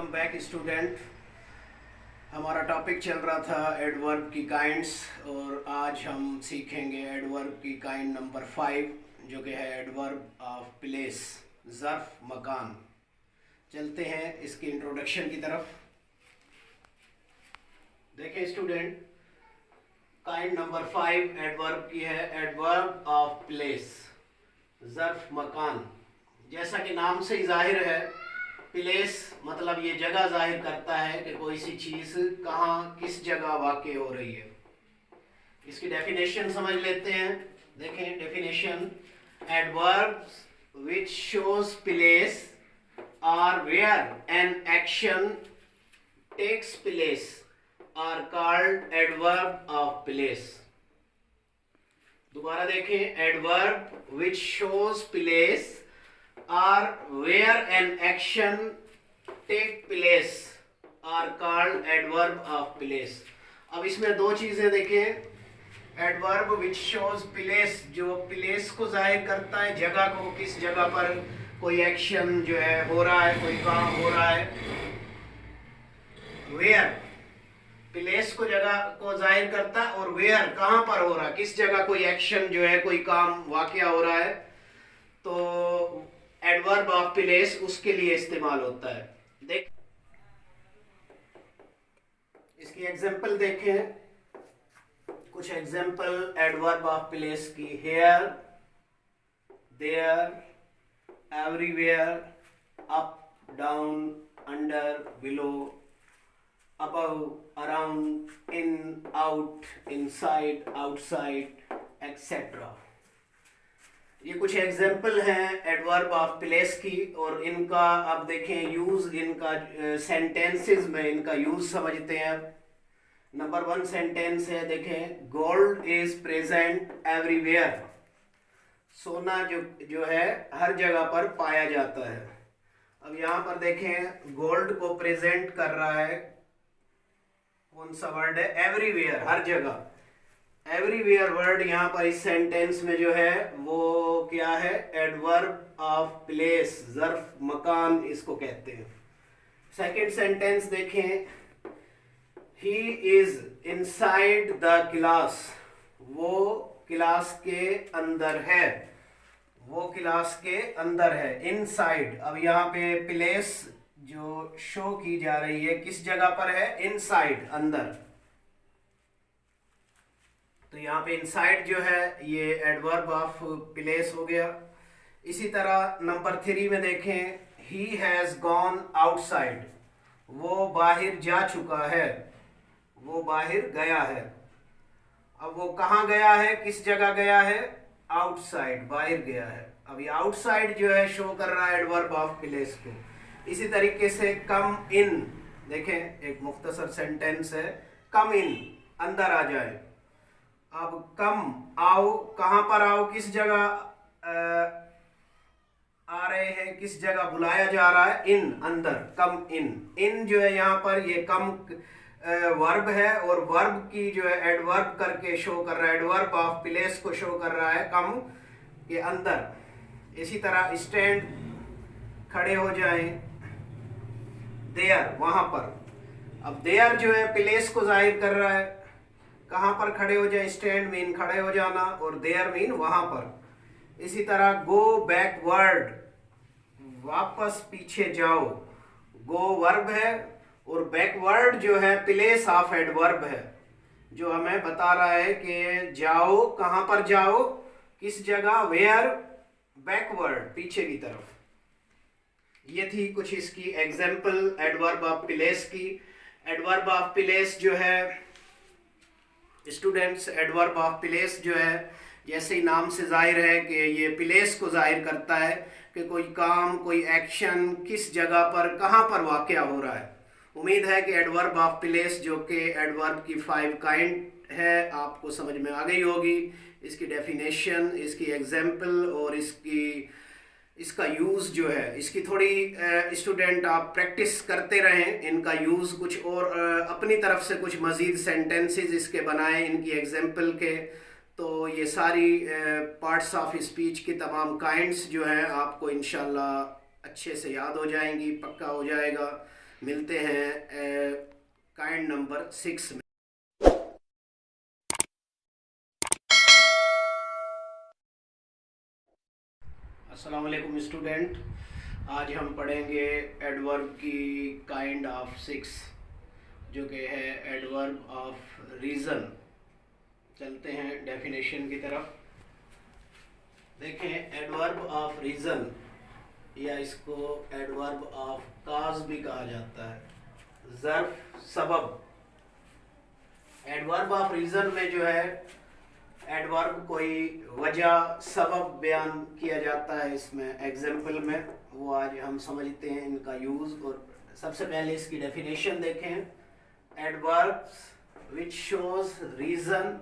Welcome back student. हमारा topic चल रहा था एडवर्ब की काइंड्स और आज हम सीखेंगे एडवर्ब की काइंड नंबर 5 जो कि है एडवर्ब ऑफ प्लेस, ज़र्फ मकान। चलते हैं इसकी इंट्रोडक्शन की तरफ। देखिए स्टूडेंट, काइंड नंबर 5 एडवर्ब की है एडवर्ब ऑफ प्लेस, ज़र्फ मकान। जैसा कि नाम से ही जाहिर है, प्लेस मतलब ये जगह जाहिर करता है कि कोई सी चीज़ कहाँ किस जगह वाक़ हो रही है। इसकी डेफिनेशन समझ लेते हैं। देखें definition, adverbs which shows place और where an action takes place are called adverb of place. दोबारा देखें, adverb which shows place or where an action take place are called adverb of place। अब इसमें दो चीजें देखें। एडवर्ब विच शोज प्लेस, जो place को जाहिर करता है, जगह को, किस जगह पर कोई एक्शन जो है हो रहा है, कोई काम हो रहा है। वेयर, प्लेस को जगह को जाहिर करता है, और वेयर कहाँ पर हो रहा है, किस जगह कोई एक्शन जो है, कोई काम वाकया हो रहा है, तो एडवर्ब ऑफ प्लेस उसके लिए इस्तेमाल होता है। देख इसकी एग्जांपल देखें, कुछ एग्जांपल एडवर्ब ऑफ प्लेस की। Here, there, everywhere, up, down, under, below, above, around, in, out, inside, outside, etcetera. ये कुछ एग्जाम्पल हैं एडवर्ब ऑफ प्लेस की, और इनका आप देखें यूज, इनका सेंटेंसेस में इनका यूज समझते हैं। नंबर 1 सेंटेंस है, देखें, गोल्ड इज प्रेजेंट एवरीवेयर। सोना जो है हर जगह पर पाया जाता है। अब यहाँ पर देखें, गोल्ड को प्रेजेंट कर रहा है, कौन सा वर्ड है, एवरीवेयर, हर जगह। एवरीवेयर वर्ड यहाँ पर इस सेंटेंस में जो है वो क्या है, एडवर्ब ऑफ प्लेस, ज़र्फ मकान इसको कहते हैं। सेकंड सेंटेंस देखें, he is inside the class, वो क्लास के अंदर है, वो क्लास के अंदर है। इनसाइड, अब यहाँ पे प्लेस जो शो की जा रही है किस जगह पर है, इनसाइड, अंदर। तो यहाँ पे इनसाइड जो है ये एडवर्ब ऑफ प्लेस हो गया। इसी तरह नंबर 3 में देखें, ही हैज़ गॉन आउटसाइड, वो बाहर जा चुका है, वो बाहर गया है। अब वो कहाँ गया है, किस जगह गया है, आउटसाइड, बाहर गया है। अब ये आउटसाइड जो है शो कर रहा है एडवर्ब ऑफ प्लेस को। इसी तरीके से कम इन, देखें एक मुख्तसर सेंटेंस है, कम इन, अंदर आ जाए। अब कम, आओ, कहां पर आओ, किस जगह आ रहे हैं, किस जगह बुलाया जा रहा है, इन, अंदर, कम इन। इन जो है यहाँ पर ये कम वर्ब है, और वर्ब की जो है एडवर्ब करके शो कर रहा है, एडवर्ब ऑफ प्लेस को शो कर रहा है कम के अंदर। इसी तरह स्टैंड, खड़े हो जाएं, देयर, वहां पर। अब देयर जो है प्लेस को जाहिर कर रहा है, कहाँ पर खड़े हो जाए, स्टैंड मीन खड़े हो जाना, और देयर मीन वहां पर। इसी तरह गो बैकवर्ड, वापस पीछे जाओ, गो वर्ब है, और बैकवर्ड जो है प्लेस ऑफ एडवर्ब है, जो हमें बता रहा है कि जाओ, कहाँ पर जाओ, किस जगह, वेयर, बैकवर्ड, पीछे की तरफ। ये थी कुछ इसकी एग्जाम्पल एडवर्ब ऑफ प्लेस की। एडवर्ब ऑफ प्लेस जो है स्टूडेंट्स, एडवर्ब ऑफ प्लेस जो है जैसे ही नाम से जाहिर है कि ये प्लेस को जाहिर करता है कि कोई काम, कोई एक्शन किस जगह पर, कहाँ पर वाक़या हो रहा है। उम्मीद है कि एडवर्ब ऑफ प्लेस जो कि एडवर्ब की 5 काइंड है आपको समझ में आ गई होगी। इसकी डेफिनेशन, इसकी एग्जाम्पल और इसका यूज़ जो है, इसकी थोड़ी स्टूडेंट आप प्रैक्टिस करते रहें, इनका यूज़ कुछ और अपनी तरफ से कुछ मज़ीद सेंटेंसेस इसके बनाएं इनकी एग्जाम्पल के, तो ये सारी पार्ट्स ऑफ स्पीच की तमाम काइंड्स जो हैं आपको इंशाल्लाह अच्छे से याद हो जाएंगी, पक्का हो जाएगा। मिलते हैं काइंड नंबर 6 में। अस्सलाम वालेकुम स्टूडेंट, आज हम पढ़ेंगे एडवर्ब की काइंड ऑफ 6 जो कि है एडवर्ब ऑफ रीज़न। चलते हैं डेफिनेशन की तरफ। देखें, एडवर्ब ऑफ रीज़न या इसको एडवर्ब ऑफ काज भी कहा जाता है, ज़र्फ सबब। एडवर्ब ऑफ रीज़न में जो है एडवर्ब कोई वजह सबब बयान किया जाता है इसमें एग्जाम्पल में, वो आज हम समझते हैं इनका यूज़। और सबसे पहले इसकी डेफिनेशन देखें। Adverbs which shows reason,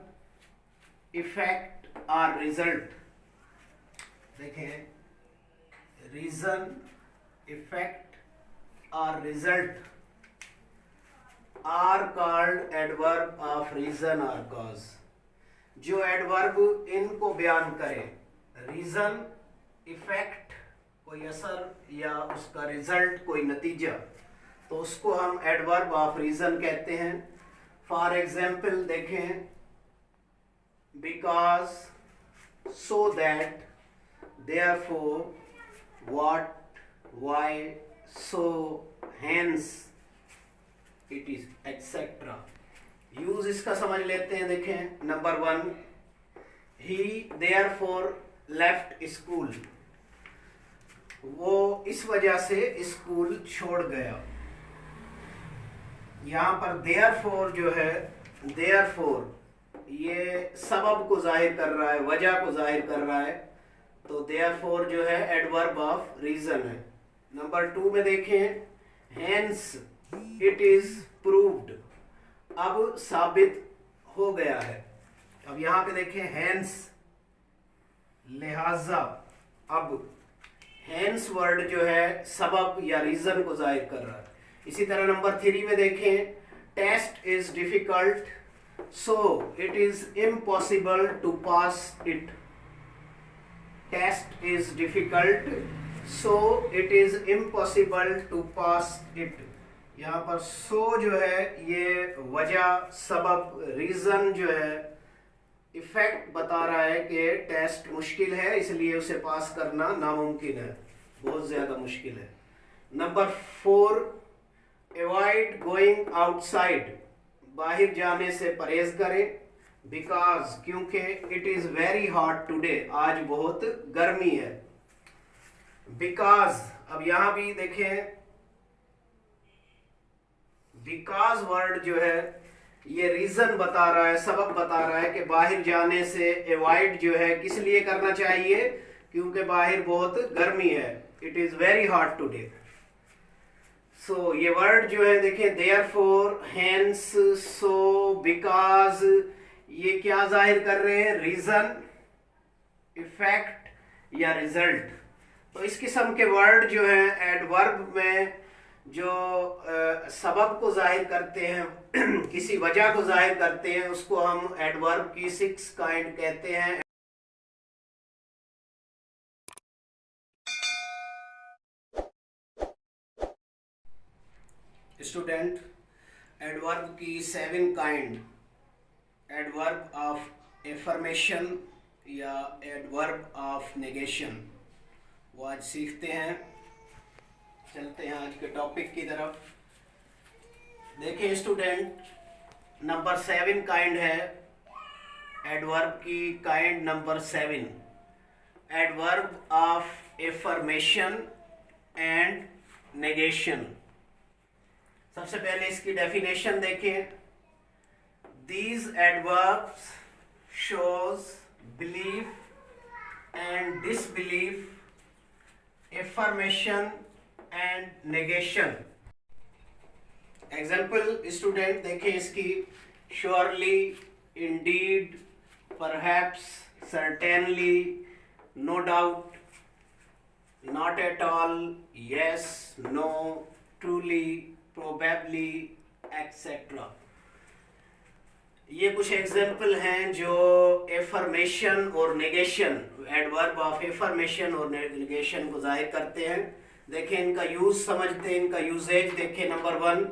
effect और रिजल्ट। देखें, रीज़न, इफेक्ट और result are called adverb of reason और कॉज। जो एडवर्ब इनको बयान करे, रीज़न, इफेक्ट कोई असर या उसका रिजल्ट कोई नतीजा, तो उसको हम एडवर्ब ऑफ रीज़न कहते हैं। फॉर एग्जाम्पल देखें, because, so that, therefore, what, why, so, hence, it is, etcetera. Use इसका समझ लेते हैं। देखें, नंबर 1, ही देयरफॉर लेफ्ट स्कूल, वो इस वजह से स्कूल छोड़ गया। यहाँ पर देयरफॉर जो है, देयरफॉर ये सबब को जाहिर कर रहा है, वजह को जाहिर कर रहा है, तो देयरफॉर जो है एडवर्ब ऑफ रीज़न है। नंबर 2 में देखें, हेंस इट इज प्रूव्ड, अब साबित हो गया है। अब यहाँ पे देखें, हेंस लिहाजा, अब हेंस वर्ड जो है सबब या रीजन को जाहिर कर रहा है। इसी तरह नंबर 3 में देखें, test is difficult so it is impossible to pass it. Test is difficult so it is impossible to pass it. यहाँ पर सो जो है ये वजह, सबब, रीज़न जो है, इफेक्ट बता रहा है कि टेस्ट मुश्किल है इसलिए उसे पास करना नामुमकिन है, बहुत ज़्यादा मुश्किल है। नंबर 4, अवॉइड गोइंग आउटसाइड, बाहर जाने से परहेज करें। बिकॉज, क्योंकि, it is very hot today, आज बहुत गर्मी है। बिकॉज, अब यहाँ भी देखें, बिकॉज वर्ड जो है ये रीजन बता रहा है, सबब बता रहा है कि बाहर जाने से अवॉइड जो है किस लिए करना चाहिए, क्योंकि बाहर बहुत गर्मी है, it is very hot today. So ये वर्ड जो है देखें, देयरफॉर, हेंस, सो, बिकॉज, ये क्या जाहिर कर रहे हैं, रीजन, इफेक्ट या रिजल्ट। तो इस किस्म के वर्ड जो है एडवर्ब में जो सबब को जाहिर करते हैं, किसी वजह को जाहिर करते हैं, उसको हम एडवर्ब की 6 काइंड कहते हैं। स्टूडेंट, एडवर्ब की 7 काइंड, एडवर्ब ऑफ एफर्मेशन या एडवर्ब ऑफ नेगेशन, वो आज सीखते हैं। चलते हैं आज के टॉपिक की तरफ। देखिए स्टूडेंट, नंबर 7 काइंड है एडवर्ब की, kind number 7, adverb of affirmation and negation. सबसे पहले इसकी डेफिनेशन देखें। These adverbs shows belief and disbelief, affirmation and negation. Example student देखें इसकी, surely, indeed, perhaps, certainly, no doubt, not at all, yes, no, truly, probably, etcetera. ये कुछ example हैं जो एफर्मेशन और नेगेशन, एडवर्ब ऑफ एफर्मेशन और negation को जाहिर करते हैं। देखिए इनका यूज समझते हैं, इनका यूजेज देखिए। Number 1,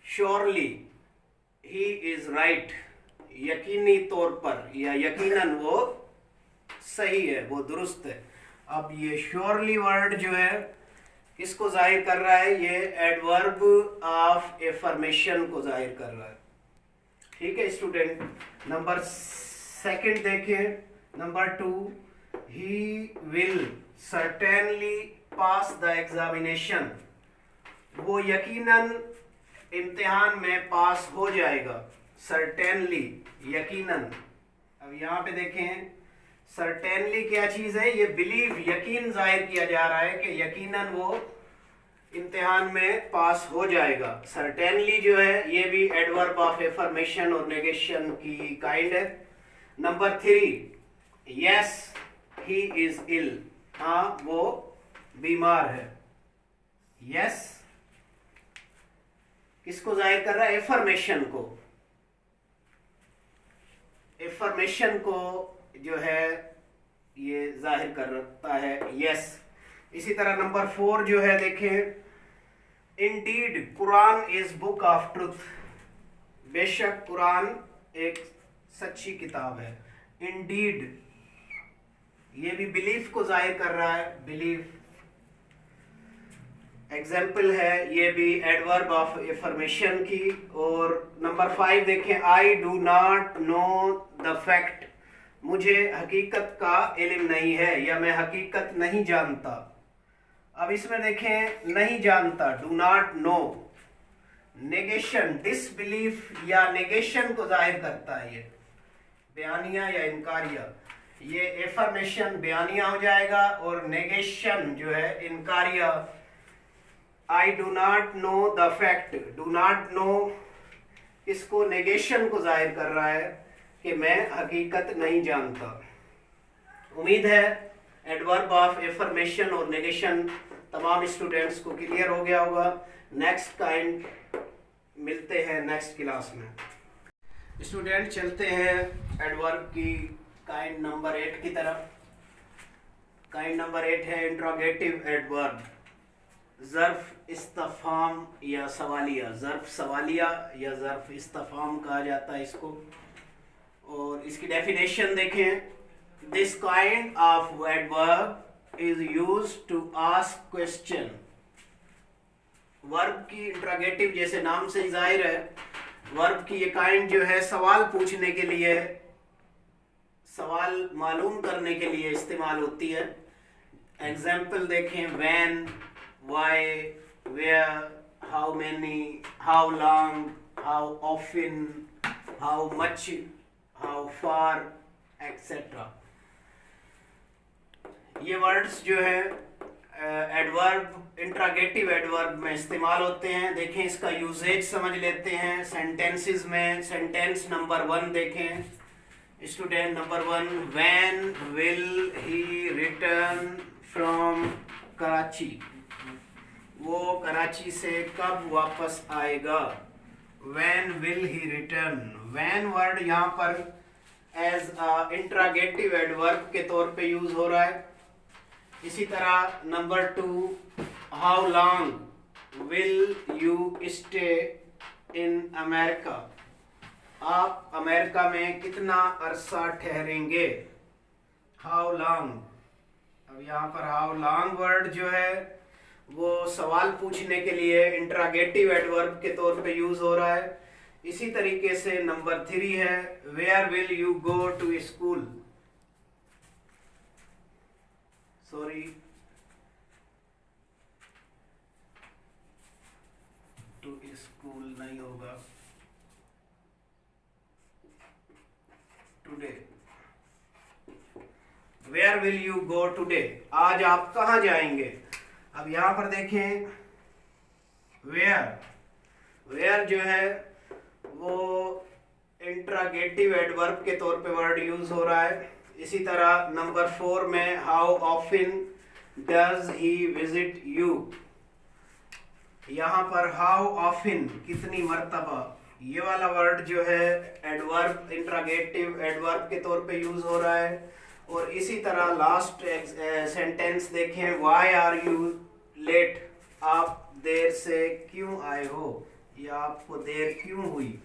surely he is right, यकीनी तौर पर या यकीनन वो सही है, वो दुरुस्त है। अब ये श्योरली वर्ड जो है किसको जाहिर कर रहा है? ये एडवर्ब ऑफ एफर्मेशन को जाहिर कर रहा है। ठीक है स्टूडेंट। नंबर 2 देखिए, number 2, he will certainly pass the examination, वो यकीनन इम्तिहान में पास हो जाएगा। सर्टेनली, यकीनन। अब यहाँ पे देखें सर्टेनली क्या चीज है? ये बिलीव, यकीन जाहिर किया जा रहा है कि यकीनन वो इम्तिहान में पास हो जाएगा। सर्टेनली जो है ये भी एडवर्ब ऑफ एफर्मेशन और नेगेशन की काइंड है। Number 3, yes he is ill, हाँ वो बीमार है। यस किसको जाहिर कर रहा है? एफर्मेशन को। एफर्मेशन को जो है ये जाहिर करता है यस। इसी तरह नंबर 4 जो है देखें, Indeed Quran is book of truth, बेशक कुरान एक सच्ची किताब है। इंडीड ये भी बिलीफ को जाहिर कर रहा है, बिलीफ। एग्जाम्पल है ये भी एडवर्ब ऑफ एफर्मेशन की। और नंबर 5 देखें, आई do not know the fact, मुझे हकीकत का इल्म नहीं है या मैं हकीकत नहीं जानता। अब इसमें देखें नहीं जानता, do not no, negation, disbelief या नेगेशन को जाहिर करता है। ये बयानिया या इनकारिया, ये एफर्मेशन बयानिया हो जाएगा और नेगेशन जो है इनकारिया। I do not know the fact, do not know इसको नेगेशन को जाहिर कर रहा है कि मैं हकीकत नहीं जानता। उम्मीद है एडवर्ब ऑफ एफर्मेशन और नेगेशन तमाम स्टूडेंट्स को क्लियर हो गया होगा। नेक्स्ट काइंड मिलते हैं नेक्स्ट क्लास में। स्टूडेंट चलते हैं एडवर्ब की काइंड नंबर 8 की तरफ। काइंड नंबर 8 है इंट्रोगेटिव एडवर्ब, ज़र्फ इस्तफाम या सवालिया। ज़र्फ सवालिया या ज़र्फ इस्तफाम कहा जाता है इसको। और इसकी डेफिनेशन देखें, this kind of adverb is used to ask question. Verb की इंट्रोगेटिव जैसे नाम से जाहिर है, वर्ब की ये काइंड जो है सवाल पूछने के लिए, सवाल मालूम करने के लिए इस्तेमाल होती है। एग्जाम्पल देखें, when, why, where, how many, how long, how often, how much, how far, etcetera. ये वर्ड्स जो है एडवर्ब, इंट्रोगेटिव एडवर्ब में इस्तेमाल होते हैं। देखें इसका यूजेज समझ लेते हैं सेंटेंसेस में। सेंटेंस नंबर 1 देखें student, number 1, when will he return from Karachi, वो कराची से कब वापस आएगा। When will he return, when word यहाँ पर एज अ इंट्रोगेटिव एडवर्ब के तौर पे यूज हो रहा है। इसी तरह number 2, how long will you stay in America, आप अमेरिका में कितना अरसा ठहरेंगे। हाउ लॉन्ग, अब यहाँ पर हाउ लॉन्ग वर्ड जो है वो सवाल पूछने के लिए इंट्रोगेटिव एडवर्ब के तौर पे यूज हो रहा है। इसी तरीके से नंबर 3 है, where will you go to school, sorry to school नहीं होगा, today, where will you go today, आज आप कहाँ जाएंगे। अब यहां पर देखें वेयर, वेयर जो है वो इंट्रोगेटिव एडवर्ब के तौर पे वर्ड यूज हो रहा है। इसी तरह नंबर 4 में, how often does he visit you, यहाँ पर हाउ ऑफन कितनी मर्तबा, ये वाला वर्ड जो है एडवर्ब, इंट्रोगेटिव एडवर्ब के तौर पे यूज हो रहा है। और इसी तरह लास्ट सेंटेंस देखें, वाई आर यू लेट, आप देर से क्यों आए हो, या आपको देर क्यों हुई,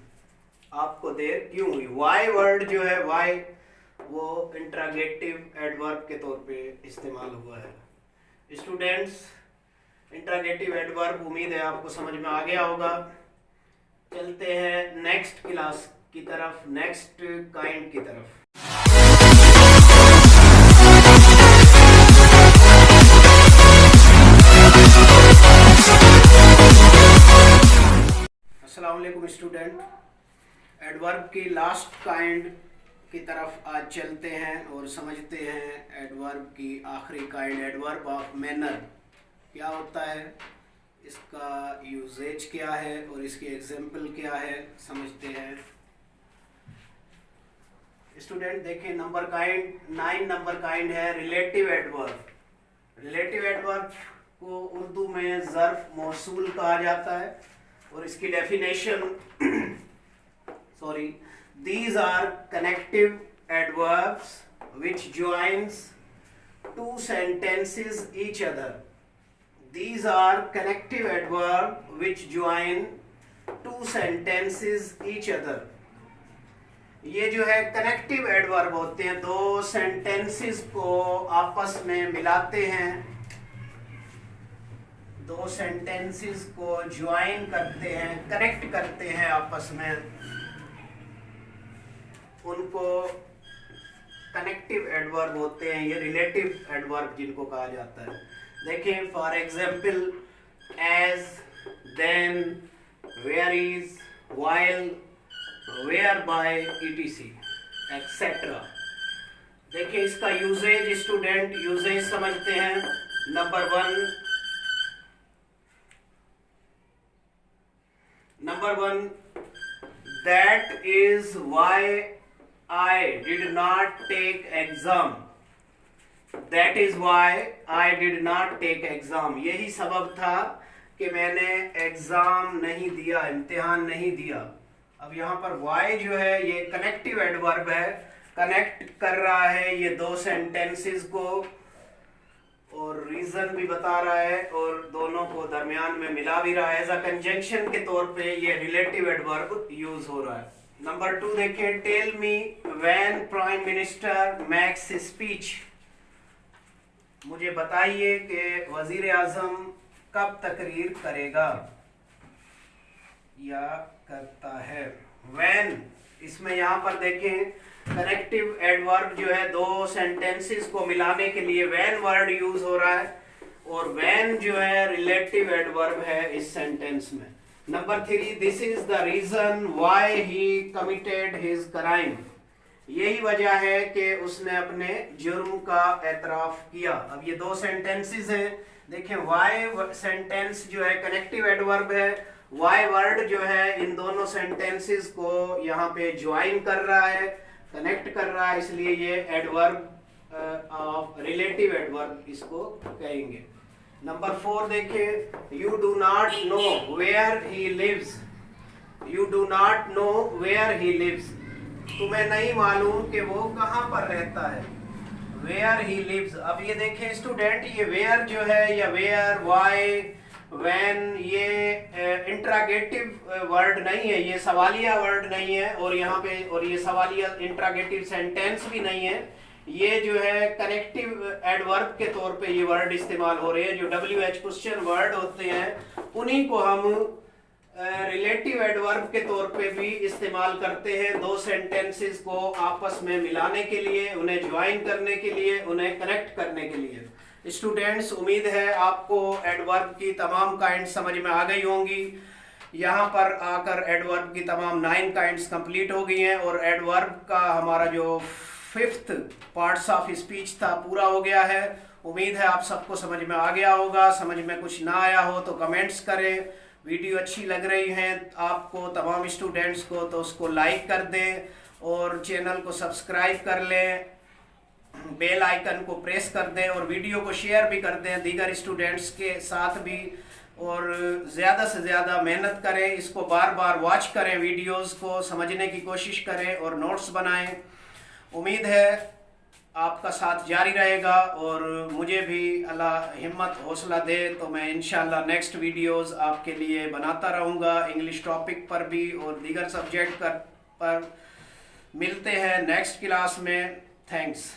आपको देर क्यों हुई। वाई वर्ड जो है, वाई वो इंट्रागेटिव एडवर्ब के तौर पे इस्तेमाल हुआ है। स्टूडेंट्स, इंट्रागेटिव एडवर्ब उम्मीद है आपको समझ में आ गया होगा। चलते हैं नेक्स्ट क्लास की तरफ, नेक्स्ट काइंड की तरफ। अस्सलाम वालेकुम स्टूडेंट, एडवर्ब की लास्ट काइंड की तरफ आज चलते हैं और समझते हैं एडवर्ब की आखिरी काइंड, एडवर्ब ऑफ मैनर क्या होता है, इसका यूजेज क्या है और इसकी एग्जाम्पल क्या है, समझते हैं। स्टूडेंट देखें, नंबर काइंड 9 नंबर काइंड है रिलेटिव एडवर्ब। रिलेटिव एडवर्ब को उर्दू में ज़र्फ मौसूल कहा जाता है और इसकी definition sorry, these are connective adverbs which joins two sentences each other. These are connective adverb which join two sentences each other. ये जो है कनेक्टिव एडवर्ब होते हैं, दो सेंटेंसेस को आपस में मिलाते हैं, दो सेंटेंसेस को ज्वाइन करते हैं, कनेक्ट करते हैं आपस में, उनको कनेक्टिव एडवर्ब होते हैं। ये रिलेटिव एडवर्ब जिनको कहा जाता है। देखें for example, as, then, where is, while, where by, ETC etcetera. देखिए इसका यूजेज स्टूडेंट, यूजेज समझते हैं। Number one, that is why I did not take exam. That is why I did not take exam. यही सबब था कि मैंने exam नहीं दिया, इम्तिहान नहीं दिया। अब यहाँ पर why जो है ये कनेक्टिव एडवर्ब है, कनेक्ट कर रहा है ये दो सेंटेंसेस को और रीजन भी बता रहा है और दोनों को दरमियान में मिला भी रहा है। एज अ कंजंक्शन के तौर पे ये रिलेटिव एडवर्ब यूज हो रहा है। नंबर 2 देखें, tell me when prime minister makes speech. मुझे बताइए कि वजीर आजम कब तकरीर करेगा या करता है। व्हेन, इसमें यहाँ पर देखें कनेक्टिव एडवर्ब जो है दो सेंटेंसेस को मिलाने के लिए व्हेन वर्ड यूज हो रहा है और व्हेन जो है रिलेटिव एडवर्ब है इस सेंटेंस में। Number 3, this is the reason why he committed his crime. यही वजह है कि उसने अपने जुर्म का एतराफ किया। अब ये दो सेंटेंसेस हैं, देखें व्हाई सेंटेंस जो है कनेक्टिव एडवर्ब है, व्हाई वर्ड जो है इन दोनों सेंटेंसेस को यहाँ पे ज्वाइन कर रहा है, कनेक्ट कर रहा है, इसलिए ये एडवर्ब ऑफ रिलेटिव एडवर्ब इसको कहेंगे। नंबर 4 देखें, you do not know where he lives. You do not know where he lives, तुम्हें नहीं मालूम कि वो कहाँ पर रहता है। वेयर ही लिव्स, अब ये देखें स्टूडेंट, ये वेयर जो है या वेयर, वाई, व्हेन, ये इंट्रागेटिव वर्ड नहीं है, ये सवालिया वर्ड नहीं है और यहाँ पे और ये सवालिया इंट्रागेटिव सेंटेंस भी नहीं है। ये जो है कनेक्टिव एडवर्ब के तौर पे ये वर्ड इस्तेमाल हो रहे हैं। जो WH क्वेश्चन वर्ड होते हैं उन्हीं को हम रिलेटिव एडवर्ब के तौर पे भी इस्तेमाल करते हैं, दो सेंटेंसेस को आपस में मिलाने के लिए, उन्हें ज्वाइन करने के लिए, उन्हें कनेक्ट करने के लिए। स्टूडेंट्स, उम्मीद है आपको एडवर्ब की तमाम काइंड समझ में आ गई होंगी। यहाँ पर आकर एडवर्ब की तमाम 9 काइंड्स कंप्लीट हो गई हैं और एडवर्ब का हमारा जो 5th पार्ट्स ऑफ स्पीच था पूरा हो गया है। उम्मीद है आप सबको समझ में आ गया होगा। समझ में कुछ ना आया हो तो कमेंट्स करें। वीडियो अच्छी लग रही है आपको, तमाम स्टूडेंट्स को, तो उसको लाइक कर दें और चैनल को सब्सक्राइब कर लें, बेल आइकन को प्रेस कर दें और वीडियो को शेयर भी कर दें दीगर स्टूडेंट्स के साथ भी। और ज़्यादा से ज़्यादा मेहनत करें, इसको बार बार वॉच करें, वीडियोस को समझने की कोशिश करें और नोट्स बनाएं। उम्मीद है आपका साथ जारी रहेगा और मुझे भी अल्लाह हिम्मत हौसला दे तो मैं इंशाल्लाह नेक्स्ट वीडियोस आपके लिए बनाता रहूँगा, इंग्लिश टॉपिक पर भी और दीगर सब्जेक्ट पर। मिलते हैं नेक्स्ट क्लास में। थैंक्स।